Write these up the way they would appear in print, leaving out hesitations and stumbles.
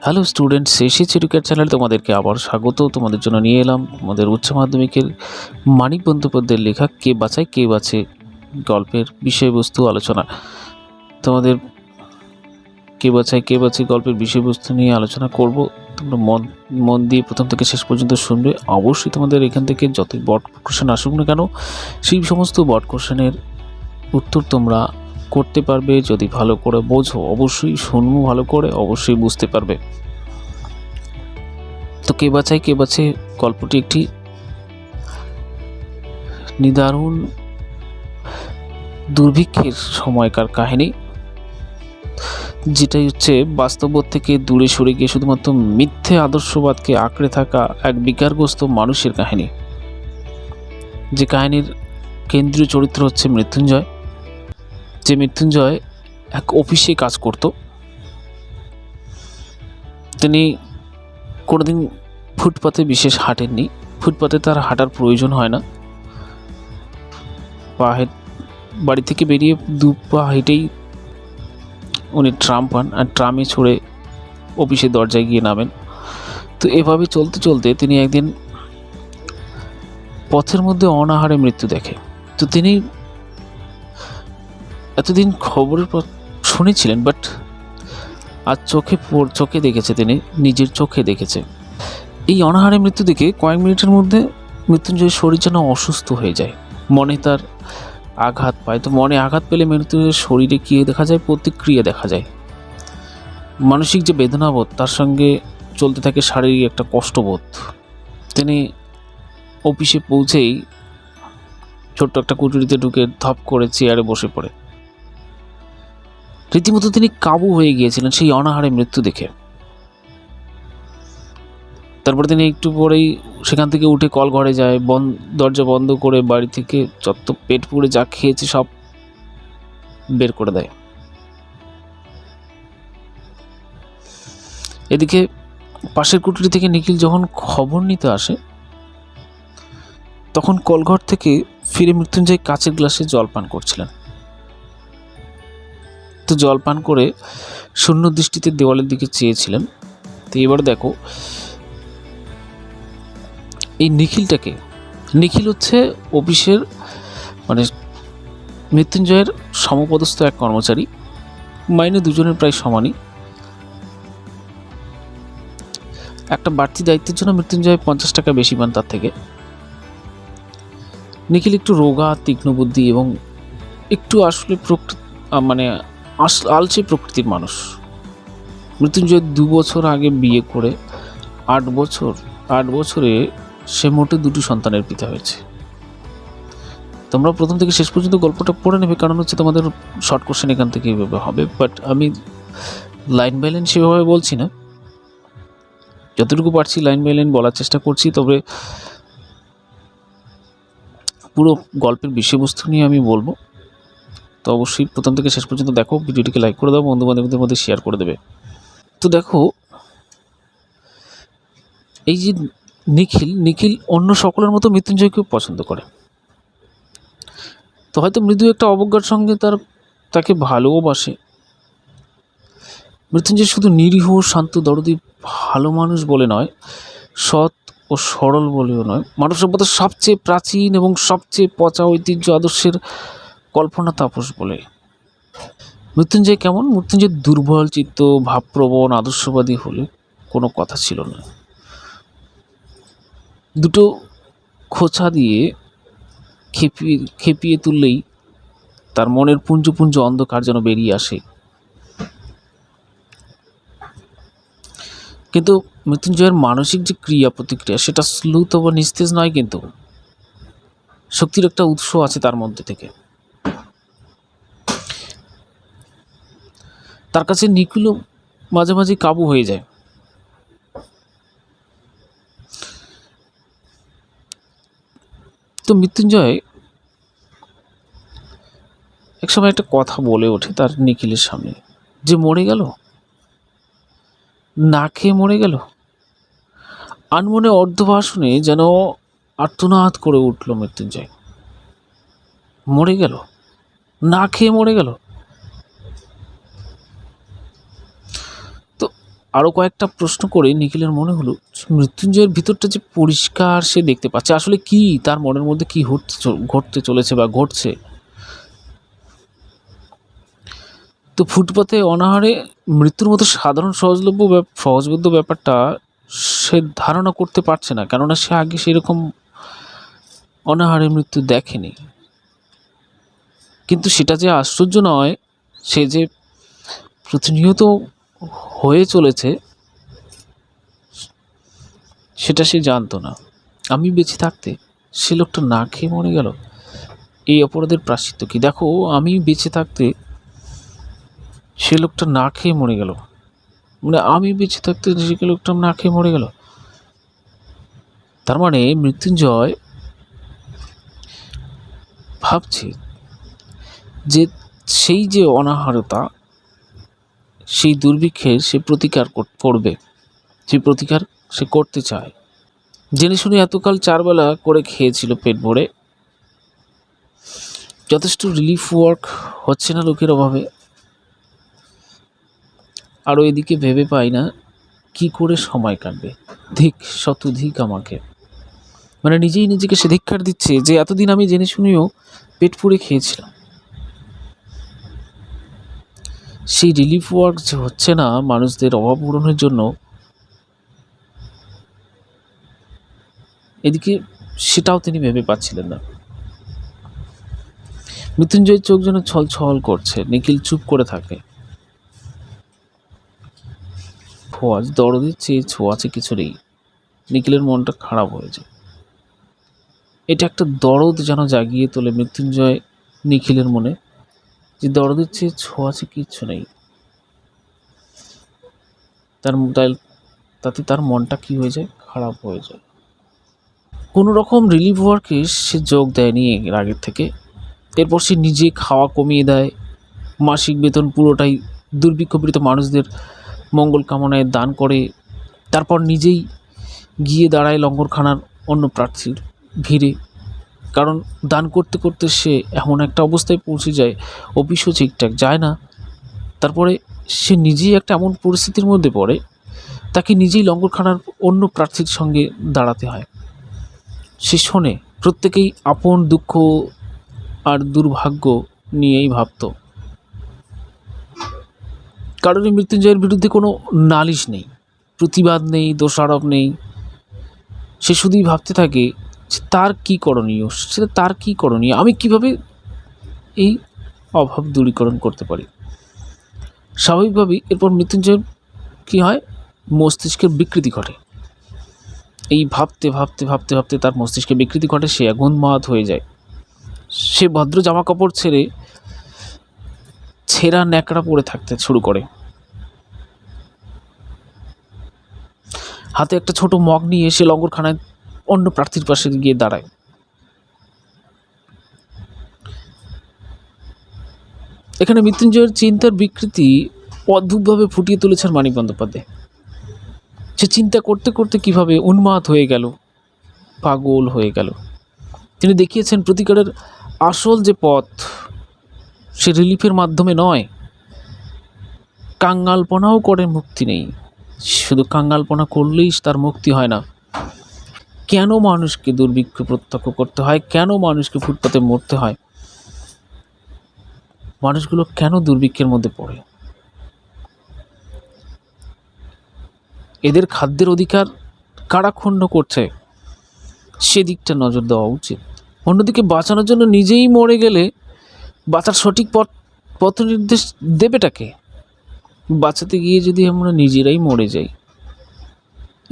Hello students, এসেছি educate channel তোমাদেরকে আবার স্বাগত। তোমাদের জন্য নিয়ে এলাম আমাদের উচ্চ মাধ্যমিকের মানিক বন্দ্যোপাধ্যায়ের লেখা কে বাঁচায় কে বাঁচে গল্পের বিষয়বস্তু আলোচনা। তোমাদের কে বাঁচায় কে বাঁচে গল্পের বিষয়বস্তু নিয়ে আলোচনা করব। তোমরা মন মন দিয়ে প্রথম থেকে শেষ পর্যন্ত শুনবে। অবশ্যই তোমাদের এখান থেকে যতই বড কোশ্চেন আসুক না কেন, সেই সমস্ত বড কোশ্চেনের উত্তর তোমরা করতে পারবে যদি ভালো করে বোঝো। অবশ্যই শুনবো ভালো করে, অবশ্যই বুঝতে পারবে। তো কে বাঁচায় কে বাঁচে গল্পটি একটি নিদারুণ দুর্ভিক্ষের সময়কার কাহিনী, যেটাই হচ্ছে বাস্তববোধ থেকে দূরে সরে গিয়ে শুধুমাত্র মিথ্যে আদর্শবাদকে আঁকড়ে থাকা এক বিকারগ্রস্ত মানুষের কাহিনী। যে কাহিনীর কেন্দ্রীয় চরিত্র হচ্ছে মৃত্যুঞ্জয়। যে মৃত্যুঞ্জয় এক অফিসে কাজ করত। তিনি কোনোদিন ফুটপাতে বিশেষ হাঁটেননি। ফুটপাতে তার হাঁটার প্রয়োজন হয় না। বাড়ি থেকে বেরিয়ে দু পা হেঁটেই উনি ট্রাম পান, আর ট্রামে চড়ে অফিসের দরজায় গিয়ে নামেন। তো এভাবে চলতে চলতে তিনি একদিন পথের মধ্যে অনাহারে মৃত্যু দেখে। তো তিনি এতদিন খবরের শুনেছিলেন, বাট আজ চোখে দেখেছে, তিনি নিজের চোখে দেখেছে। এই অনাহারে মৃত্যু দেখে কয়েক মিনিটের মধ্যে মৃত্যুঞ্জয়ের শরীর যেন অসুস্থ হয়ে যায়। মনে তার আঘাত পায়। তো মনে আঘাত পেলে মৃত্যুঞ্জয়ের শরীরে কী দেখা যায়? প্রতিক্রিয়া দেখা যায়। মানসিক যে বেদনাবোধ, তার সঙ্গে চলতে থাকে শারীরিক একটা কষ্টবোধ। তিনি অফিসে পৌঁছেই ছোট্ট একটা কুঠুরিতে ঢুকে ধপ করে চেয়ারে বসে পড়ে। রীতিমতো তিনি কাবু হয়ে গিয়েছিলেন সেই অনাহারে মৃত্যু দেখে। তারপরে তিনি একটু পরেই সেখান থেকে উঠে কল ঘরে যায়, দরজা বন্ধ করে বাড়ি থেকে যত পেট পুড়ে যা খেয়েছে সব বের করে দেয়। এদিকে পাশের কুঠুরি থেকে নিখিল যখন খবর নিতে আসে, তখন কলঘর থেকে ফিরে মৃত্যুঞ্জয় কাচের গ্লাসে জল পান করছিলেন। তো জল পান করে শূন্য দৃষ্টিতে দেওয়ালের দিকে চেয়েছিলেন। তো এবার দেখো এই নিখিল হচ্ছে অফিসের মানে মৃত্যুঞ্জয়ের সমপদস্থ এক কর্মচারী। মাইনে দুজনের প্রায় সমানই। একটা বাড়তি দায়িত্বের জন্য মৃত্যুঞ্জয় 50 টাকা বেশি পান তার থেকে। নিখিল একটু রোগা, তীক্ষ্ণ বুদ্ধি এবং একটু আসলে আলসে প্রকৃতির মানুষ। মৃত্যুঞ্জয় 2 বছর আগে বিয়ে করে 8 বছরে সে মোটে 2টি সন্তানের পিতা হয়েছে। তোমরা প্রথম থেকে শেষ পর্যন্ত গল্পটা পড়ে নেবে, কারণ হচ্ছে তোমাদের শর্ট কোশ্চেন এখান থেকে এইভাবে হবে। বাট আমি লাইন বাই লাইন সেভাবে বলছি না, যতটুকু পারছি লাইন বাই লাইন বলার চেষ্টা করছি। তবে পুরো গল্পের বিষয়বস্তু নিয়ে আমি বলবো। তো অবশ্যই প্রথম থেকে শেষ পর্যন্ত দেখো, ভিডিওটিকে লাইক করে দাও, বন্ধু বান্ধবদের মধ্যে শেয়ার করে দেবে। তো দেখো, এই যে নিখিল অন্য সকলের মতো মৃত্যুঞ্জয়কেও পছন্দ করে। তো হয়তো মৃদু একটা অবজ্ঞার সঙ্গে তাকে ভালোবাসে। মৃত্যুঞ্জয় শুধু নিরীহ, শান্ত, দরদি ভালো মানুষ বলে নয়, সৎ ও সরল বলেও নয়, মানব সভ্যতার সবচেয়ে প্রাচীন এবং সবচেয়ে পচা ঐতিহ্য আদর্শের কল্পনা তাপস বলে। মৃত্যুঞ্জয় কেমন? মৃত্যুঞ্জয় দুর্বল চিত্ত, ভাবপ্রবণ, আদর্শবাদী হলে কোনো কথা ছিল না। দুটো খোঁচা দিয়ে খেপিয়ে তুললেই তার মনের পুঞ্জ পুঞ্জ অন্ধকার যেন বেরিয়ে আসে। কিন্তু মৃত্যুঞ্জয়ের মানসিক যে ক্রিয়া প্রতিক্রিয়া, সেটা স্লুত বা নিস্তেজ নয়, কিন্তু শক্তির একটা উৎস আছে তার মধ্যে থেকে। তার কাছে নিখিলও মাঝে মাঝে কাবু হয়ে যায়। তো মৃত্যুঞ্জয় একসময় একটা কথা বলে ওঠে তার নিখিলের সামনে, যে মরে গেল, না খেয়ে মরে গেল। আনমনে অর্ধভাষণে যেন আর্তনাদ করে উঠল মৃত্যুঞ্জয়। মরে গেল, না খেয়ে মরে গেল। তো আরও কয়েকটা প্রশ্ন করে নিখিলের মনে হলো মৃত্যুঞ্জয়ের ভিতরটা যে পরিষ্কার সে দেখতে পাচ্ছে। আসলে কি তার মনের মধ্যে কি ঘটতে চলেছে বা ঘটছে। তো ফুটপাতে অনাহারে মৃত্যুর মতো সাধারণ সহজবোধ্য ব্যাপারটা সে ধারণা করতে পারছে না, কেননা সে আগে সেরকম অনাহারে মৃত্যু দেখেনি। কিন্তু সেটা যে আশ্চর্য নয়, সে যে প্রতিনিয়ত হয়ে চলেছে সেটা সে জানতো না। আমি বেঁচে থাকতে সে লোকটা না খেয়ে মরে গেল, এই অপরাধের প্রায়শ্চিত্ত কি? দেখো, আমি বেঁচে থাকতে সে লোকটা না খেয়ে মরে গেল, মানে আমি বেঁচে থাকতে সে লোকটা না খেয়ে মরে গেল। তার মানে মৃত্যুঞ্জয় ভাবছে যে সেই যে অনাহারতা, সেই দুর্ভিক্ষের সে প্রতিকার করবে, সেই প্রতিকার সে করতে চায়। জেনে শুনে এতকাল 4 বেলা করে খেয়েছিল পেট ভরে, যথেষ্ট রিলিফ ওয়ার্ক হচ্ছে না লোকের অভাবে। আরও এদিকে ভেবে পাই না কি করে সময় কাটবে। ধিক শতধিক আমাকে, মানে নিজেই নিজেকে সে ধিক্কার দিচ্ছে যে এতদিন আমি জেনে শুনেও পেট পুড়ে খেয়েছিলাম। সেই রিলিফ ওয়ার্ক যে হচ্ছে না মানুষদের অভাব পূরণের জন্য, এদিকে সেটাও তিনি ভেবে পাচ্ছিলেন না। মৃত্যুঞ্জয়ের চোখ যেন ছলছল করছে। নিখিল চুপ করে থাকে। খোয়াজ দরদের চেয়ে ছোঁয়াচে কিছু নেই। নিখিলের মনটা খারাপ হয়ে যায়। এটা একটা দরদ যেন জাগিয়ে তোলে মৃত্যুঞ্জয় নিখিলের মনে, যে দরদের চেয়ে ছোঁয়াচে কিচ্ছু নেই। তাতে তার মনটা কি হয়ে যায়, খারাপ হয়ে যায়। কোনো রকম রিলিফ ওয়ার্কে সে যোগ দেয়নি এর আগের থেকে। এরপর সে নিজে খাওয়া কমিয়ে দেয়, মাসিক বেতন পুরোটাই দুর্ভিক্ষপীড়িত মানুষদের মঙ্গল কামনায় দান করে। তারপর নিজেই গিয়ে দাঁড়ায় লঙ্গরখানার অন্য প্রার্থীর ভিড়ে, কারণ দান করতে করতে সে এমন একটা অবস্থায় পৌঁছে যায়, অফিসও ঠিকঠাক যায় না। তারপরে সে নিজেই একটা এমন পরিস্থিতির মধ্যে পড়ে, তাকে নিজেই লঙ্গরখানার অন্য প্রার্থীর সঙ্গে দাঁড়াতে হয়। সে শোনে প্রত্যেকেই আপন দুঃখ আর দুর্ভাগ্য নিয়েই ভাবত। কারণ মৃত্যুঞ্জয়ের বিরুদ্ধে কোনো নালিশ নেই, প্রতিবাদ নেই, দোষারোপ নেই। সে শুধুই ভাবতে থাকে যে তার কী করণীয়, সেটা তার কী করণীয়, আমি কিভাবে এই অভাব দূরীকরণ করতে পারি। স্বাভাবিকভাবেই এরপর মৃত্যুঞ্জয়ের কী হয়, মস্তিষ্কের বিকৃতি ঘটে। এই ভাবতে ভাবতে ভাবতে ভাবতে তার মস্তিষ্কে বিকৃতি ঘটে, সে উন্মাদ হয়ে যায়। সে ভদ্র জামা কাপড় ছেড়ে ছেঁড়া ন্যাকড়া পরে থাকতে শুরু করে। হাতে একটা ছোট মগ নিয়ে সে লঙ্গরখানায় অন্য প্রার্থীর পাশে গিয়ে দাঁড়ায়। এখানে মৃত্যুঞ্জয়ের চিন্তার বিকৃতি অদ্ভুতভাবে ফুটিয়ে তুলেছেন মানিক বন্দ্যোপাধ্যায়। সে চিন্তা করতে করতে কিভাবে উন্মাদ হয়ে গেল, পাগল হয়ে গেল। তিনি দেখিয়েছেন প্রতিকারের আসল যে পথ, সে রিলিফের মাধ্যমে নয়। কাঙ্গালপনাও করে মুক্তি নেই। শুধু কাঙ্গালপনা করলেই তার মুক্তি হয় না। কেন মানুষকে দুর্ভিক্ষ প্রত্যক্ষ করতে হয়, কেন মানুষকে ফুটপাতে মরতে হয়, মানুষগুলো কেন দুর্ভিক্ষের মধ্যে পড়ে, এদের খাদ্যের অধিকার কারা ক্ষুণ্ণ করছে, সেদিকটা নজর দেওয়া উচিত। অন্যদিকে বাঁচানোর জন্য নিজেই মরে গেলে বাঁচার সঠিক পথ নির্দেশ দেবেটাকে? বাঁচাতে গিয়ে যদি আমরা নিজেরাই মরে যাই।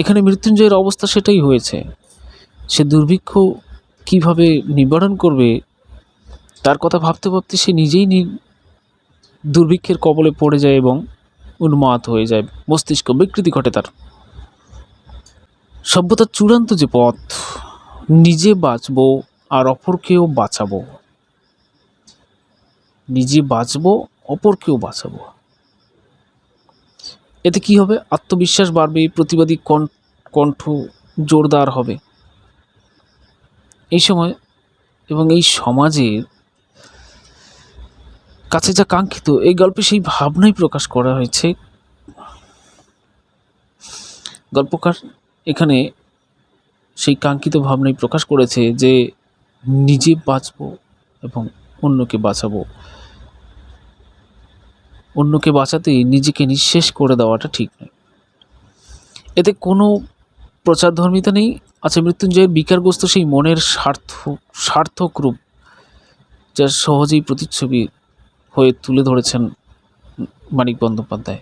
এখানে মৃত্যুঞ্জয়ের অবস্থা সেটাই হয়েছে। সে দুর্ভিক্ষ কিভাবে নিবারণ করবে তার কথা ভাবতে ভাবতে সে নিজেই দুর্ভিক্ষের কবলে পড়ে যায় এবং উন্মাদ হয়ে যায়, মস্তিষ্ক বিকৃতি ঘটে তার। সভ্যতার চূড়ান্ত যে পথ, নিজে বাঁচবো আর অপরকেও বাঁচাবো, নিজে বাঁচবো অপরকেও বাঁচাবো, এতে কি হবে, আত্মবিশ্বাস বাড়বে, প্রতিবাদী কণ্ঠ জোরদার হবে। এই সময় এবং এই সমাজের কাছে যা কাঙ্ক্ষিত, এই গল্পে সেই ভাবনাই প্রকাশ করা হয়েছে। গল্পকার এখানে সেই কাঙ্ক্ষিত ভাবনাই প্রকাশ করেছে যে নিজে বাঁচব এবং অন্যকে বাঁচাবো। অন্যকে বাঁচাতেই নিজেকে নিঃশেষ করে দেওয়াটা ঠিক নয়। এতে কোনো প্রচারধর্মিতা নেই, আছে মৃত্যুঞ্জয়ের বিকারগ্রস্ত সেই মনের সার্থক রূপ, যা সহজেই প্রতিচ্ছবি হয়ে তুলে ধরেছেন মানিক বন্দ্যোপাধ্যায়।